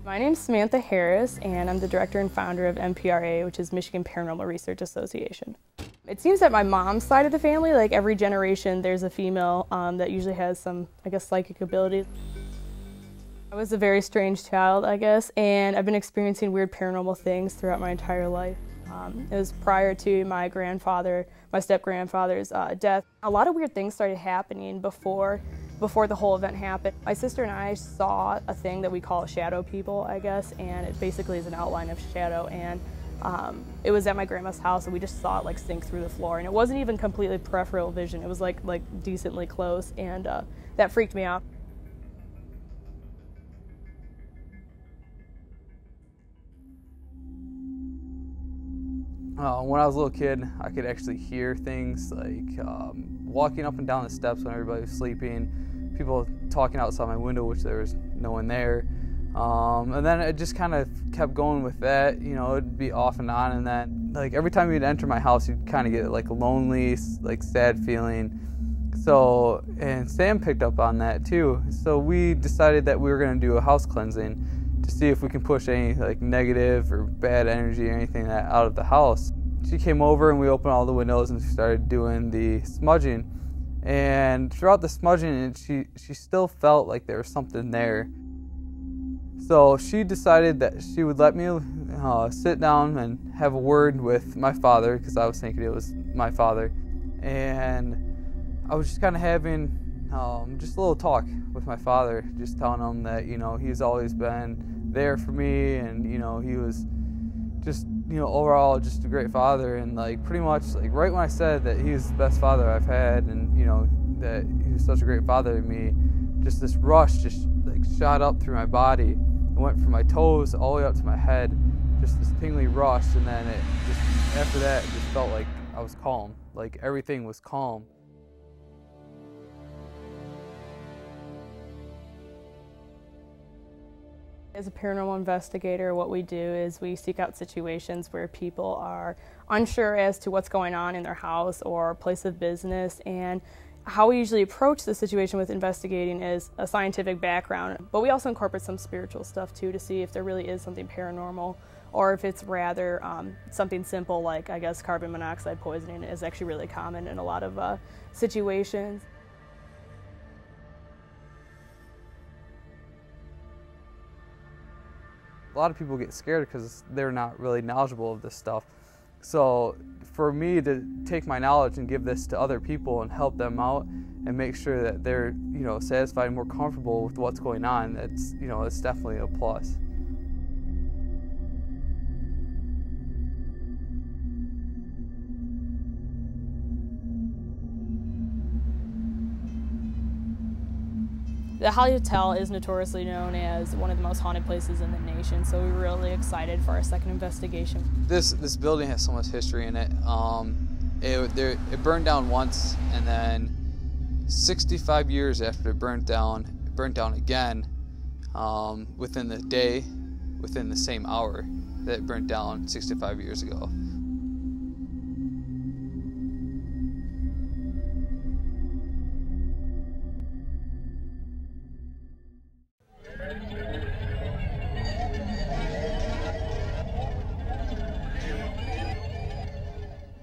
My name's Samantha Harris, and I'm the director and founder of MPRA, which is Michigan Paranormal Research Association. It seems that my mom's side of the family, like every generation, there's a female that usually has some, I guess, psychic ability. I was a very strange child, I guess, and I've been experiencing weird paranormal things throughout my entire life. It was prior to my step-grandfather's death. A lot of weird things started happening before the whole event happened. My sister and I saw a thing that we call shadow people, I guess, and it basically is an outline of shadow. And it was at my grandma's house, and we just saw it like sink through the floor. And it wasn't even completely peripheral vision. It was like decently close, and that freaked me out. When I was a little kid, I could actually hear things like walking up and down the steps when everybody was sleeping, people talking outside my window, which there was no one there. And then it just kind of kept going with that, you know, it'd be off and on, and then like every time you'd enter my house, you'd kind of get like a lonely, like sad feeling. So, and Sam picked up on that too. So we decided that we were going to do a house cleansing to see if we can push any like negative or bad energy or anything out of the house. She came over and we opened all the windows and started doing the smudging. And throughout the smudging, she still felt like there was something there. So she decided that she would let me sit down and have a word with my father, because I was thinking it was my father. And I was just kind of having just a little talk with my father, just telling him that, you know, he's always been there for me, and, you know, he was just, you know, overall just a great father. And like pretty much like right when I said that he was the best father I've had, and, you know, that he was such a great father to me, just this rush just like shot up through my body. It went from my toes all the way up to my head, just this tingly rush. And then it just, after that, it just felt like I was calm, like everything was calm. As a paranormal investigator, what we do is we seek out situations where people are unsure as to what's going on in their house or place of business, and how we usually approach the situation with investigating is a scientific background, but we also incorporate some spiritual stuff too to see if there really is something paranormal, or if it's rather something simple like, I guess, carbon monoxide poisoning is actually really common in a lot of situations. A lot of people get scared because they're not really knowledgeable of this stuff. So for me to take my knowledge and give this to other people and help them out and make sure that they're, you know, satisfied and more comfortable with what's going on, it's, you know, it's definitely a plus. The Holly Hotel is notoriously known as one of the most haunted places in the nation, so we're really excited for our second investigation. This building has so much history in it. It burned down once, and then 65 years after it burnt down again, within the same hour that it burnt down 65 years ago.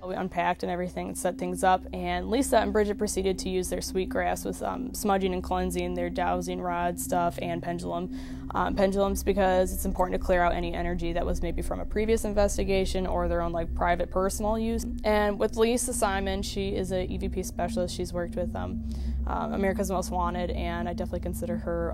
We unpacked and everything and set things up, and Lisa and Bridget proceeded to use their sweetgrass with smudging and cleansing, their dowsing rod stuff, and pendulums, because it's important to clear out any energy that was maybe from a previous investigation or their own like private personal use. And with Lisa Simon, she is an EVP specialist. She's worked with America's Most Wanted, and I definitely consider her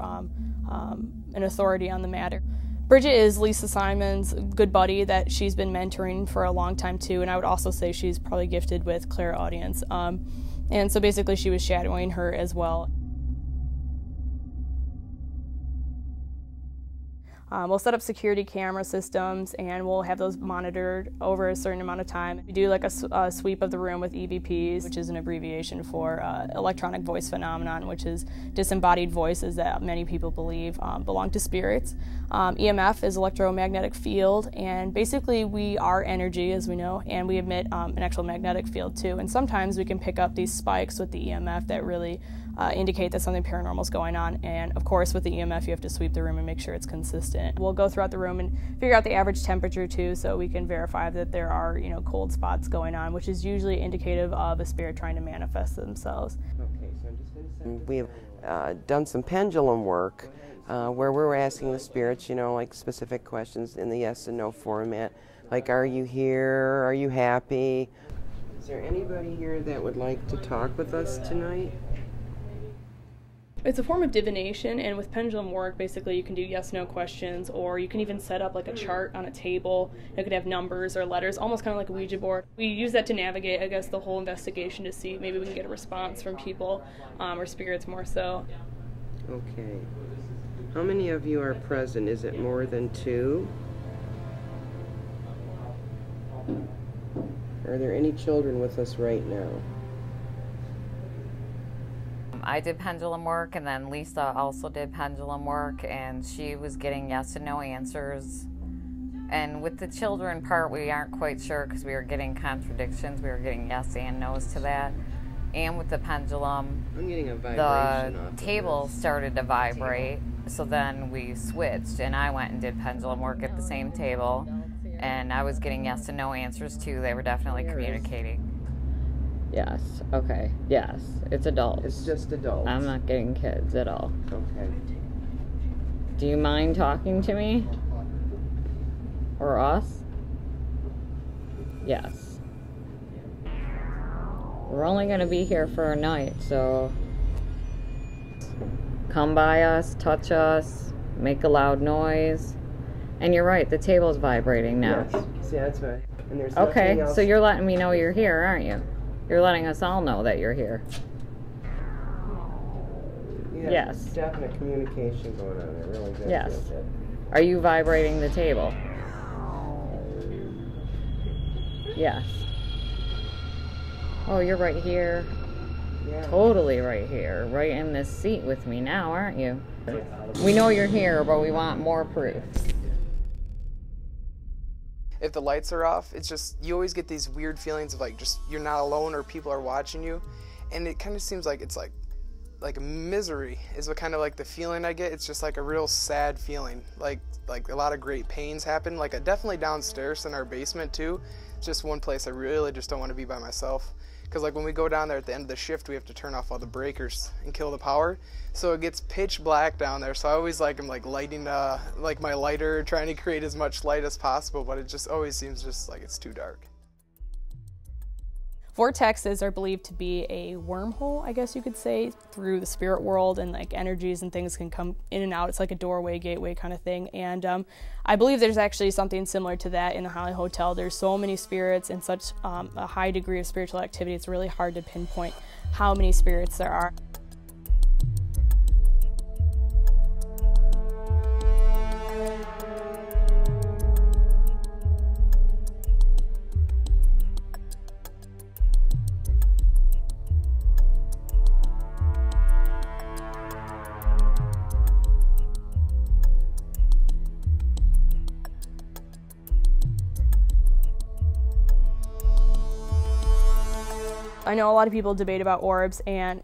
an authority on the matter. Bridget is Lisa Simon's good buddy that she's been mentoring for a long time too, and I would also say she's probably gifted with clairaudience. And so basically she was shadowing her as well. We'll set up security camera systems, and we'll have those monitored over a certain amount of time. We do like a sweep of the room with EVPs, which is an abbreviation for electronic voice phenomenon, which is disembodied voices that many people believe belong to spirits. EMF is electromagnetic field, and basically we are energy, as we know, and we emit an actual magnetic field too. And sometimes we can pick up these spikes with the EMF that really indicate that something paranormal is going on. And of course, with the EMF, you have to sweep the room and make sure it's consistent. We'll go throughout the room and figure out the average temperature too, so we can verify that there are, cold spots going on, which is usually indicative of a spirit trying to manifest themselves. Okay, so I'm just going to say we've done some pendulum work where we're asking the spirits, like specific questions in the yes and no format, like, are you here? Are you happy? Is there anybody here that would like to talk with us tonight? It's a form of divination, and with pendulum work, basically you can do yes-no questions, or you can even set up like a chart on a table. It could have numbers or letters, almost kind of like a Ouija board. We use that to navigate, I guess, the whole investigation to see maybe we can get a response from people, or spirits more so. Okay. How many of you are present? Is it more than 2? Are there any children with us right now? I did pendulum work, and then Lisa also did pendulum work, and she was getting yes and no answers. And with the children part, we aren't quite sure because we were getting contradictions. We were getting yes and no's to that. And with the pendulum, I'm getting a vibration off the table started to vibrate, so then we switched, and I went and did pendulum work at the same table, and I was getting yes and no answers too. They were definitely communicating. Yes, okay, yes, it's adults. It's just adults. I'm not getting kids at all. Okay. Do you mind talking to me? Or us? Yes. We're only going to be here for a night, so come by us, touch us, make a loud noise. And you're right, the table's vibrating now. Yes, see, that's right. And there's Okay, nothing else. so you're letting me know you're here, aren't you? You're letting us all know that you're here. Yes. Definite communication going on there, really good. Yes. Real good. Are you vibrating the table? Yes. Oh, you're right here. Yeah. Totally right here. Right in this seat with me now, aren't you? We know you're here, but we want more proof. If the lights are off, it's just, you always get these weird feelings of like just you're not alone or people are watching you, and it kind of seems like it's like a misery is what kind of like the feeling I get. It's just like a real sad feeling, like a lot of great pains happen, like definitely downstairs in our basement too. It's just one place I really just don't want to be by myself, because like when we go down there at the end of the shift, we have to turn off all the breakers and kill the power, so it gets pitch black down there. So I always am like lighting like my lighter, trying to create as much light as possible, but it just always seems just like it's too dark. Vortexes are believed to be a wormhole, I guess you could say, through the spirit world, and like energies and things can come in and out. It's like a doorway, gateway kind of thing. And I believe there's actually something similar to that in the Holly Hotel. There's so many spirits and such a high degree of spiritual activity, it's really hard to pinpoint how many spirits there are. I know a lot of people debate about orbs, and